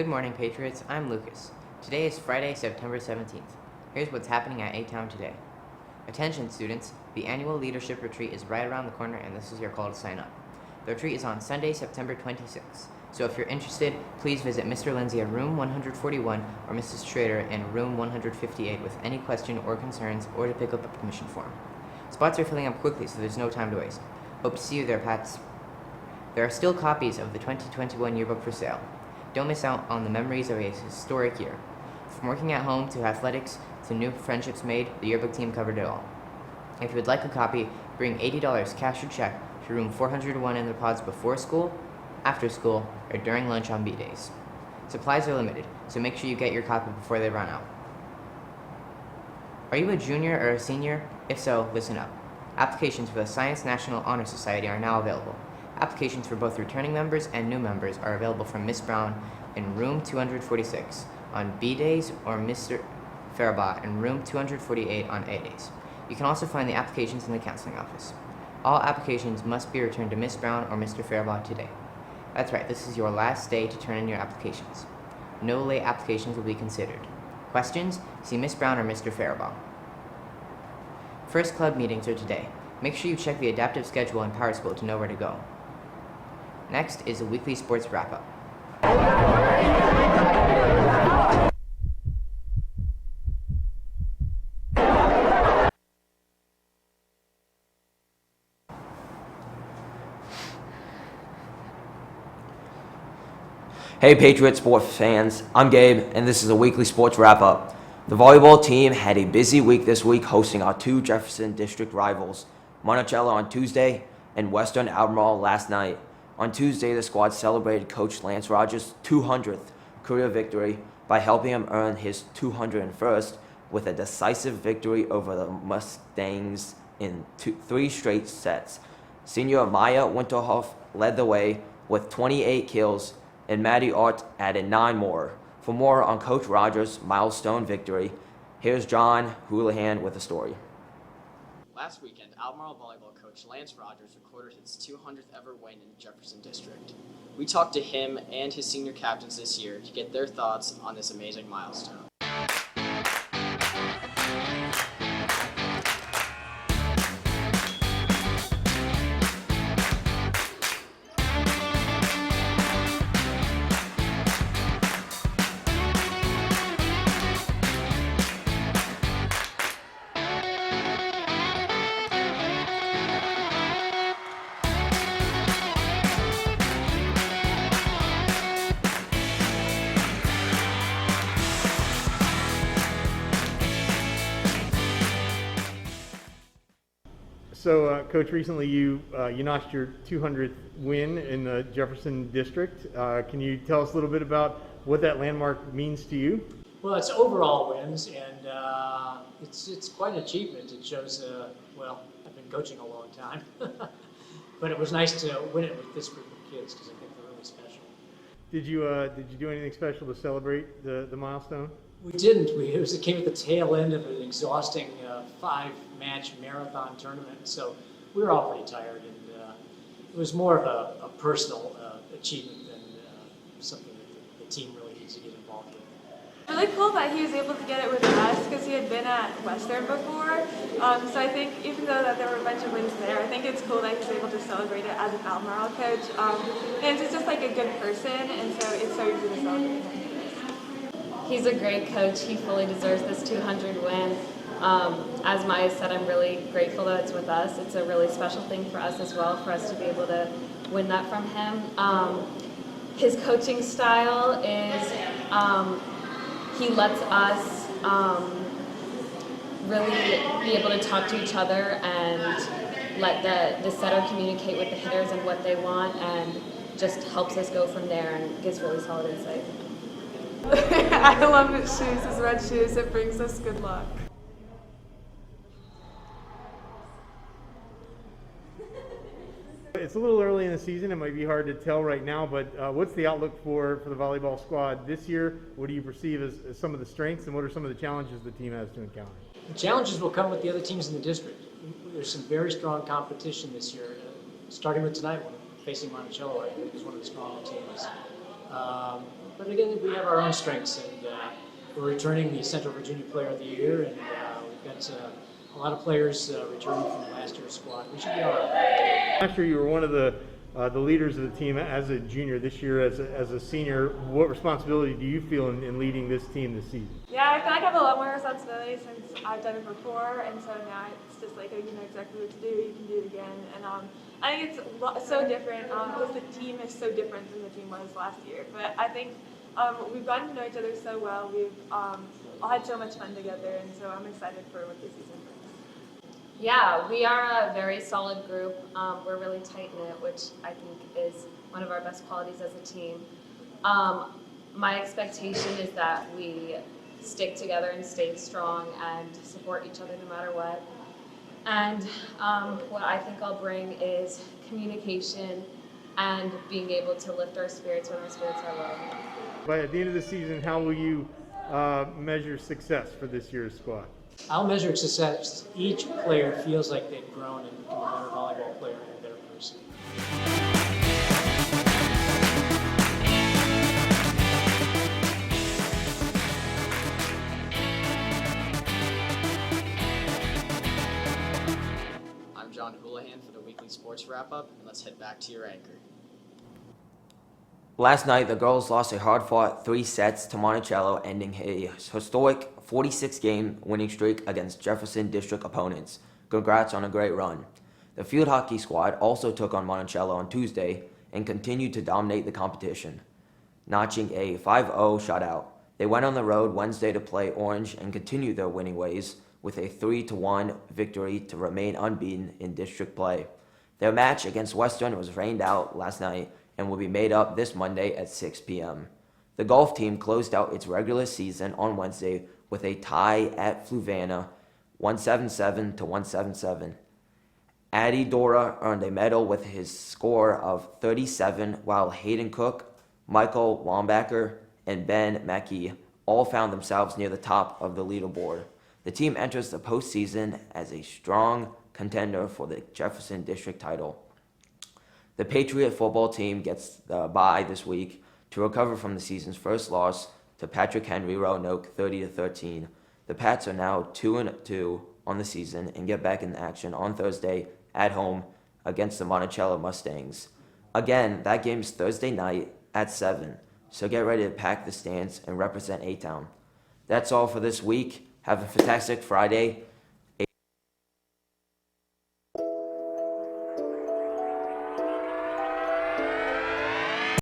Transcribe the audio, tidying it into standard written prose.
Good morning, Patriots. I'm Lucas. Today is Friday, September 17th. Here's what's happening at A-Town today. Attention, students. The annual leadership retreat is right around the corner, and this is your call to sign up. The retreat is on Sunday, September 26th. So if you're interested, please visit Mr. Lindsay at room 141 or Mrs. Schrader in room 158 with any question or concerns or to pick up a permission form. Spots are filling up quickly, so there's no time to waste. Hope to see you there, Pats. There are still copies of the 2021 yearbook for sale. Don't miss out on the memories of a historic year. From working at home to athletics to new friendships made, the yearbook team covered it all. If you would like a copy, bring $80 cash or check to room 401 in the pods before school, after school, or during lunch on B-days. Supplies are limited, so make sure you get your copy before they run out. Are you a junior or a senior? If so, listen up. Applications for the Science National Honor Society are now available. Applications for both returning members and new members are available from Miss Brown in room 246 on B days or Mr. Faribault in room 248 on A days. You can also find the applications in the counseling office. All applications must be returned to Miss Brown or Mr. Faribault today. That's right, this is your last day to turn in your applications. No late applications will be considered. Questions? See Miss Brown or Mr. Faribault. First club meetings are today. Make sure you check the adaptive schedule in Power School to know where to go. Next is a weekly sports wrap-up. Hey Patriot sports fans, I'm Gabe, and this is a weekly sports wrap-up. The volleyball team had a busy week this week hosting our two Jefferson District rivals, Monticello on Tuesday and Western Albemarle last night. On Tuesday, the squad celebrated Coach Lance Rogers' 200th career victory by helping him earn his 201st with a decisive victory over the Mustangs in 3 straight sets. Senior Maya Winterhoff led the way with 28 kills, and Maddie Art added 9 more. For more on Coach Rogers' milestone victory, here's John Houlihan with a story. Last weekend, Albemarle volleyball coach Lance Rogers recorded his 200th ever win in Jefferson District. We talked to him and his senior captains this year to get their thoughts on this amazing milestone. So, Coach, recently you notched your 200th win in the Jefferson District. Can you tell us a little bit about what that landmark means to you? Well, it's overall wins, and it's quite an achievement. It shows, I've been coaching a long time, but it was nice to win it with this group of kids because I think they're really special. Did you do anything special to celebrate the milestone? We didn't. It came at the tail end of an exhausting 5-match marathon tournament, so we were all pretty tired, and it was more of a personal achievement than something that the team really needs to get involved with. Really cool that he was able to get it with us because he had been at Western before. So I think even though that there were a bunch of wins there, I think it's cool that he's able to celebrate it as an Albemarle coach. And he's just like a good person, and so it's so easy to celebrate him. He's a great coach. He fully deserves this 200 win. As Maya said, I'm really grateful that it's with us. It's a really special thing for us as well, for us to be able to win that from him. His coaching style is he lets us really be able to talk to each other and let the setter communicate with the hitters and what they want, and just helps us go from there and gives really solid insight. I love his shoes, his red shoes. It brings us good luck. It's a little early in the season. It might be hard to tell right now, but what's the outlook for the volleyball squad this year? What do you perceive as some of the strengths, and what are some of the challenges the team has to encounter? The challenges will come with the other teams in the district. There's some very strong competition this year, starting with tonight, when facing Monticello, I think is one of the stronger teams. But again, we have our own strengths, and we're returning the Central Virginia Player of the Year, and we've got a lot of players returning from last year's squad. We should be all right. Last year, you were one of the leaders of the team as a junior. This year, as a senior, what responsibility do you feel in leading this team this season? Yeah, I feel like I have a lot more responsibility since I've done it before, and so now it's just like, oh, you know exactly what to do, you can do it again. And I think it's so different because the team is so different than the team was last year. But I think we've gotten to know each other so well. We've all had so much fun together, and so I'm excited for what this season brings. Yeah, we are a very solid group. We're really tight-knit, which I think is one of our best qualities as a team. My expectation is that we stick together and stay strong and support each other no matter what. And what I think I'll bring is communication and being able to lift our spirits when our spirits are low. But at the end of the season, how will you measure success for this year's squad? I'll measure success. Each player feels like they've grown and become a better volleyball player and a better person. I'm John Houlihan for the weekly sports wrap-up, and let's head back to your anchor. Last night, the girls lost a hard-fought 3 sets to Monticello, ending a historic 46-game winning streak against Jefferson District opponents. Congrats on a great run. The field hockey squad also took on Monticello on Tuesday and continued to dominate the competition, notching a 5-0 shutout. They went on the road Wednesday to play Orange and continued their winning ways with a 3-1 victory to remain unbeaten in district play. Their match against Western was rained out last night and will be made up this Monday at 6 p.m. The golf team closed out its regular season on Wednesday with a tie at Fluvanna, 177 to 177. Addy Dora earned a medal with his score of 37, while Hayden Cook, Michael Wambacher, and Ben Mackey all found themselves near the top of the leaderboard. The team enters the postseason as a strong contender for the Jefferson District title. The Patriot football team gets the bye this week to recover from the season's first loss to Patrick Henry Roanoke 30-13. The Pats are now 2-2 on the season and get back in action on Thursday at home against the Monticello Mustangs. Again, that game is Thursday night at 7, so get ready to pack the stands and represent A-Town. That's all for this week. Have a fantastic Friday,